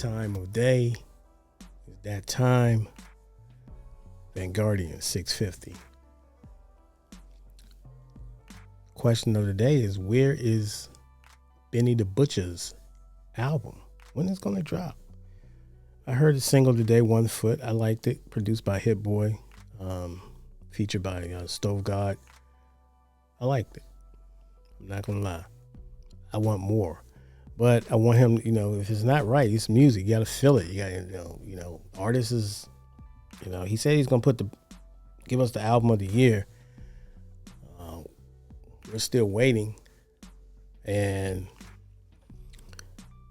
time of day. It's that time. Vanguardian 650. Question of the day is, where is Benny the Butcher's album? When is it going to drop? I heard the single today, One Foot. I liked it. Produced by Hit Boy. Featured by Stove God. I liked it. I'm not going to lie. I want more. But I want him, if it's not right, it's music. You got to feel it. You got, artists is, he said he's going to give us the album of the year. We're still waiting. And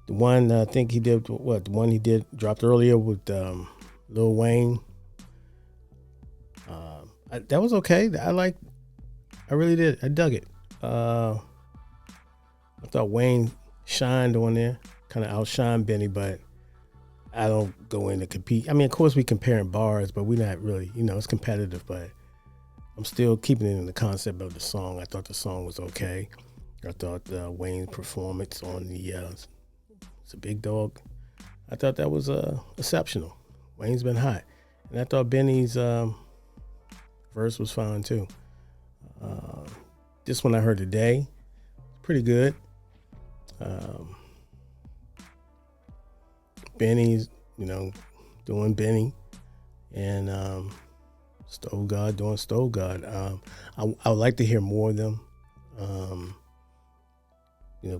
the one I think he did, the one he did dropped earlier with Lil Wayne. That was okay. I really did. I dug it. I thought Wayne shined on there, kind of outshined Benny, but I don't go in to compete. I mean, of course we comparing bars, but we're not really, it's competitive, but I'm still keeping it in the concept of the song. I thought the song was okay. I thought Wayne's performance on the It's a Big Dog, I thought that was exceptional. Wayne's been hot. And I thought Benny's verse was fine too. This one I heard today, pretty good. Benny's, doing Benny, and Stove God doing Stove God. I would like to hear more of them.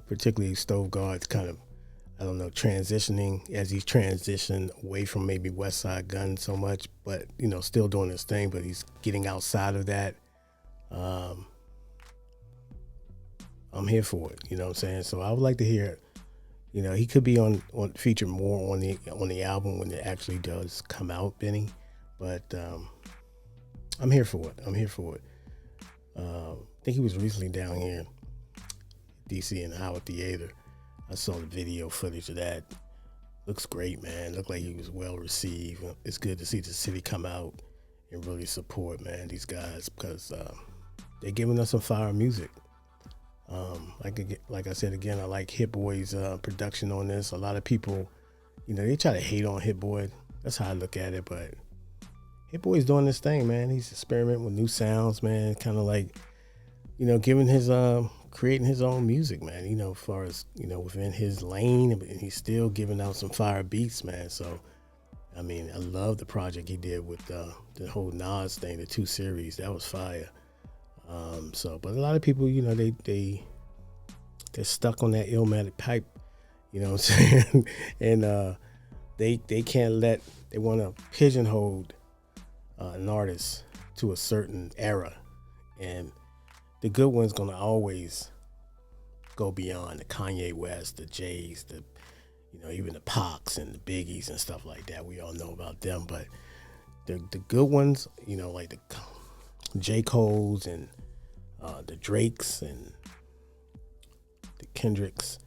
Particularly Stove God's kind of, transitioning as he's transitioned away from maybe West Side Gun so much, but still doing his thing, but he's getting outside of that. I'm here for it, you know what I'm saying? So I would like to hear it. He could be on featured more on the album when it actually does come out, Benny. But I'm here for it. I think he was recently down here in DC in the Howard Theater. I saw the video footage of that. Looks great, man. Looked like he was well received. It's good to see the city come out and really support, man, these guys, because they're giving us some fire music. Like I said again, I like Hit Boy's production on this. A lot of people, they try to hate on Hit Boy. That's how I look at it, but Hit Boy's doing this thing, man. He's experimenting with new sounds, man. Kind of like, giving his creating his own music, man. As far as within his lane, and he's still giving out some fire beats, man. So, I mean, I love the project he did with the whole Nas thing, the 2 series. That was fire. But a lot of people, they're stuck on that Illmatic pipe, you know what I'm saying? And they can't they want to pigeonhole an artist to a certain era, and the good one's gonna always go beyond the Kanye West, the Jays, even the Pacs and the Biggies and stuff like that. We all know about them, but the good ones, like the J. Cole's and the Drakes and the Kendricks,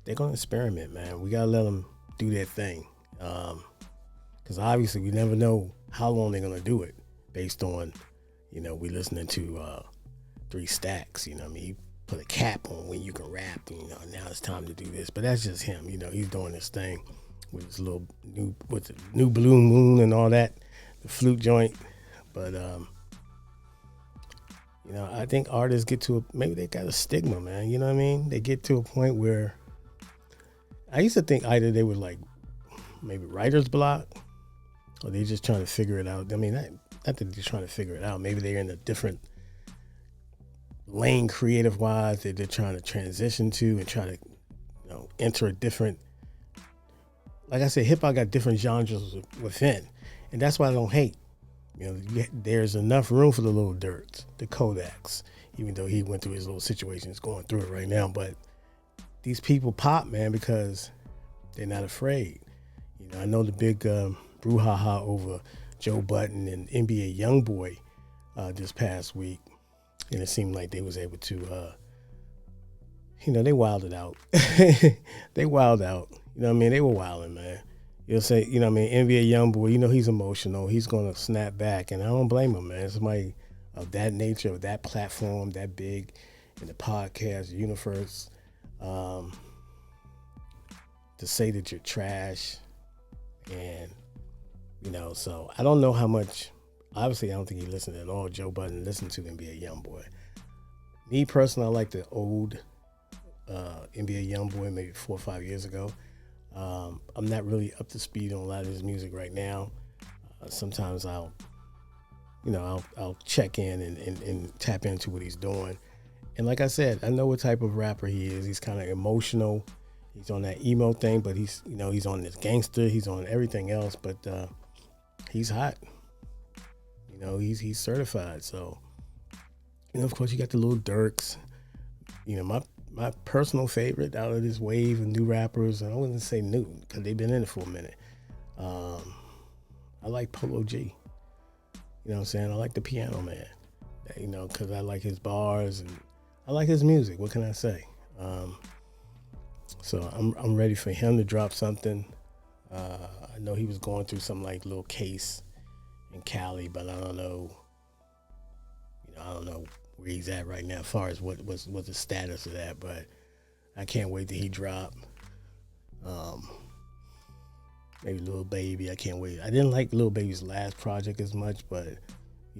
they're gonna experiment, man. We gotta let them do their thing, because obviously we never know how long they're gonna do it based on, we listening to 3 Stacks. He put a cap on when you can rap. Now it's time to do this, but that's just him. He's doing this thing with his little new Blue Moon and all that, the flute joint, but I think artists get to maybe they got a stigma, man. You know what I mean? They get to a point where I used to think either they were like maybe writer's block, or they just trying to figure it out. I mean, not that they're trying to figure it out. Maybe they're in a different lane creative wise that they're trying to transition to and try to enter a different. Like I said, hip hop got different genres within, and that's why I don't hate. There's enough room for the Lil Durks, the Kodaks, even though he went through his little situation, he's going through it right now. But these people pop, man, because they're not afraid. I know the big brouhaha over Joe Budden and NBA YoungBoy this past week, and it seemed like they was able to, they wilded out. They wilded out. They were wilding, man. You'll say, NBA YoungBoy, he's emotional. He's going to snap back, and I don't blame him, man. Somebody of that nature, of that platform, that big in the podcast universe, to say that you're trash, and so I don't know how much. Obviously, I don't think he listened at all. Joe Budden listened to NBA YoungBoy. Me personally, I like the old NBA YoungBoy, maybe 4 or 5 years ago. I'm not really up to speed on a lot of his music right now. Sometimes I'll check in and tap into what he's doing. And like I said, I know what type of rapper he is. He's kind of emotional. He's on that emo thing, but he's on this gangster. He's on everything else, but he's hot. He's certified. So, of course, you got the little Durks. My personal favorite out of this wave of new rappers, and I wouldn't say new because they've been in it for a minute. I like Polo G. You know what I'm saying? I like the Piano Man. Because I like his bars and I like his music. What can I say? So I'm ready for him to drop something. I know he was going through some like little case in Cali, but I don't know. I don't know where he's at right now as far as what was the status of that. But I can't wait till he drop. Maybe Lil Baby. I can't wait. I didn't like Lil Baby's last project as much, but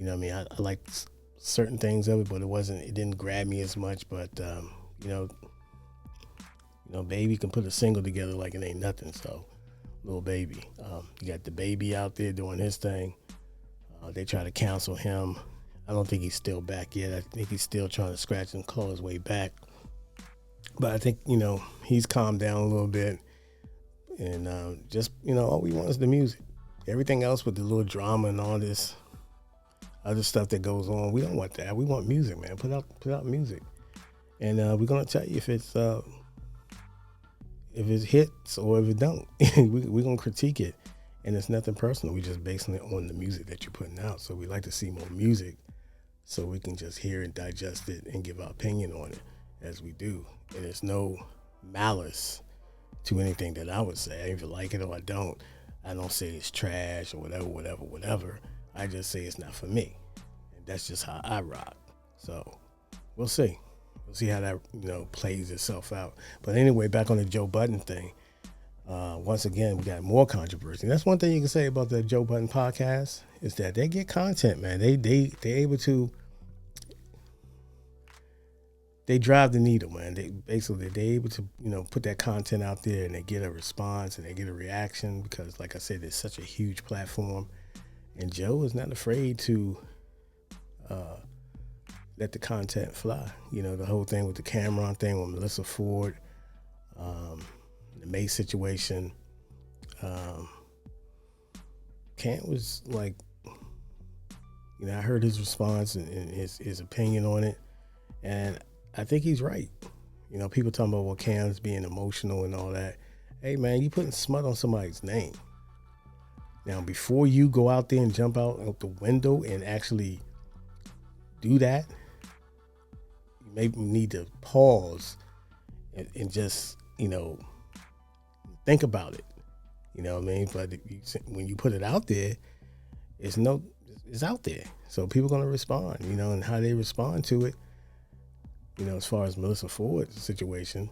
I liked certain things of it, but it didn't grab me as much. But Baby can put a single together like it ain't nothing. So, Lil Baby, you got the Baby out there doing his thing. They try to cancel him. I don't think he's still back yet. I think he's still trying to scratch and claw his way back. But I think he's calmed down a little bit, and just all we want is the music. Everything else with the little drama and all this other stuff that goes on, we don't want that. We want music, man. Put out music, and we're gonna tell you if it hits or if it don't. We're gonna critique it, and it's nothing personal. We just basing it on the music that you're putting out. So we like to see more music, so we can just hear and digest it and give our opinion on it as we do. And there's no malice to anything that I would say. I either like it or I don't. I don't say it's trash or whatever. I just say it's not for me. And that's just how I rock. So we'll see. We'll see how that plays itself out. But anyway, back on the Joe Budden thing. Once again, we got more controversy. That's one thing you can say about the Joe Budden podcast is that they get content, man. They able to. They drive the needle, man. They able to put that content out there, and they get a response and they get a reaction because, like I said, it's such a huge platform, and Joe is not afraid to let the content fly. The whole thing with the Cameron thing with Melissa Ford, the May situation. Cam was like, I heard his response and his opinion on it, and I think he's right. People talking about Cam's being emotional and all that. Hey, man, you putting smut on somebody's name. Now, before you go out there and jump out the window and actually do that, you maybe need to pause and just, think about it. You know what I mean? But when you put it out there, it's out there. So people are going to respond, and how they respond to it. As far as Melissa Ford's situation,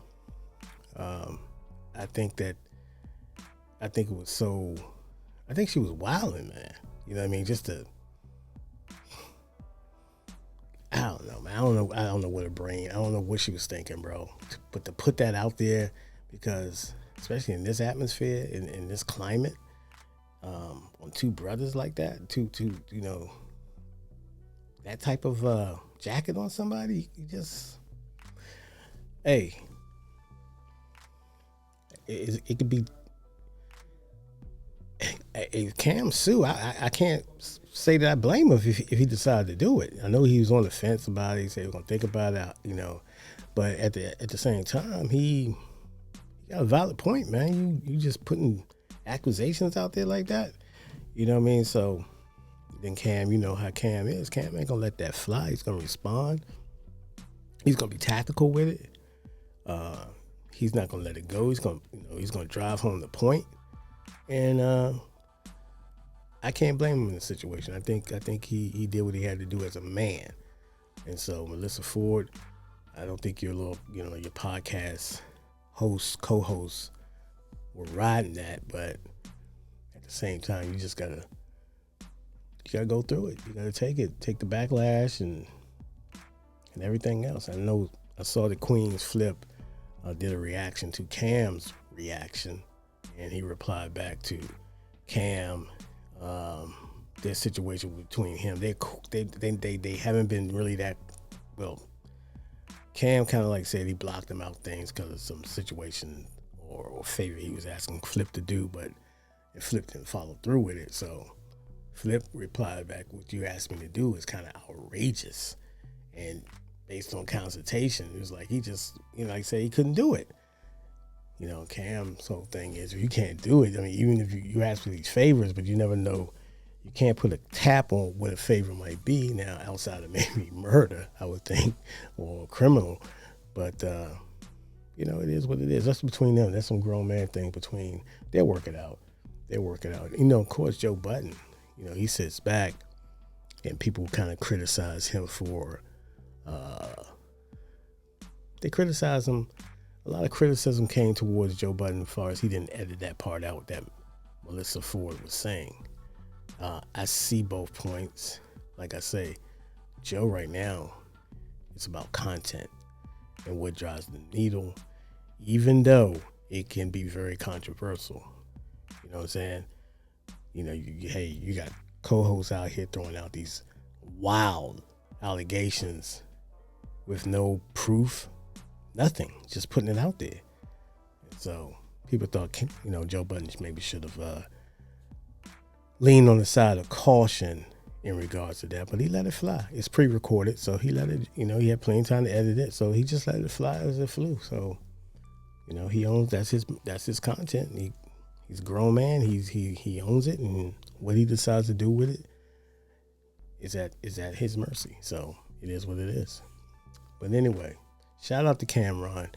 I think it was so. I think she was wilding, man. You know what I mean? I don't know, man. I don't know what her brain. I don't know what she was thinking, bro. But to put that out there, because especially in this atmosphere, in this climate, on two brothers like that, that type of jacket on somebody, you just. Hey, it could be a Cam Sue. I can't say that I blame him if he decided to do it. I know he was on the fence about it. He said he was gonna think about it, but at the same time, he got a valid point, man. You just putting accusations out there like that. You know what I mean? So then Cam, how Cam is. Cam ain't gonna let that fly. He's gonna respond. He's gonna be tactical with it. He's not gonna let it go. He's gonna drive home the point, and I can't blame him in the situation. I think he did what he had to do as a man, and so Melissa Ford, I don't think your little your podcast host co-host were riding that, but at the same time, you gotta go through it. You gotta take the backlash and everything else. I saw the Queen's Flip did a reaction to Cam's reaction, and he replied back to Cam. Their situation between him, they haven't been really that well. Cam kind of like said he blocked him out things because of some situation or favor he was asking Flip to do, but Flip didn't follow through with it. So Flip replied back, "What you asked me to do is kind of outrageous," and based on consultation, it was like he just, like I said, he couldn't do it. Cam's whole thing is, if you can't do it, I mean, even if you ask for these favors, but you never know, you can't put a tap on what a favor might be now outside of maybe murder, I would think, or criminal. But, it is what it is. That's between them. That's some grown man thing between, they'll work it out. Of course, Joe Budden, he sits back and people kind of criticize him for, they criticize him. A lot of criticism came towards Joe Budden as far as he didn't edit that part out that Melissa Ford was saying. I see both points. Like I say, Joe right now, it's about content and what drives the needle, even though it can be very controversial. You know what I'm saying? You got co-hosts out here throwing out these wild allegations with no proof, nothing, just putting it out there. So people thought, Joe Budden maybe should have leaned on the side of caution in regards to that, but he let it fly. It's pre-recorded, so he let it, he had plenty of time to edit it, so he just let it fly as it flew. So, he owns, that's his content. He's a grown man. He owns it, and what he decides to do with it is at his mercy. So it is what it is. But anyway, shout out to Cameron.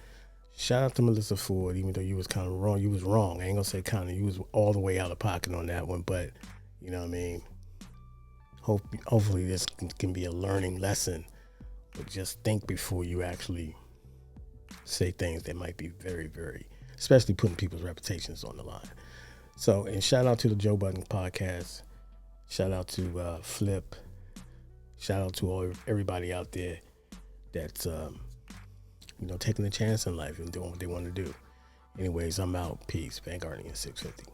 Shout out to Melissa Ford, even though you was kind of wrong. You was wrong. I ain't gonna say kind of. You was all the way out of pocket on that one. But you know what I mean. Hopefully this can be a learning lesson. But just think before you actually say things that might be very, very, especially putting people's reputations on the line. So, and shout out to the Joe Budden podcast. Shout out to Flip. Shout out to everybody out there that's taking a chance in life and doing what they want to do. Anyways, I'm out. Peace. Vanguardian 650.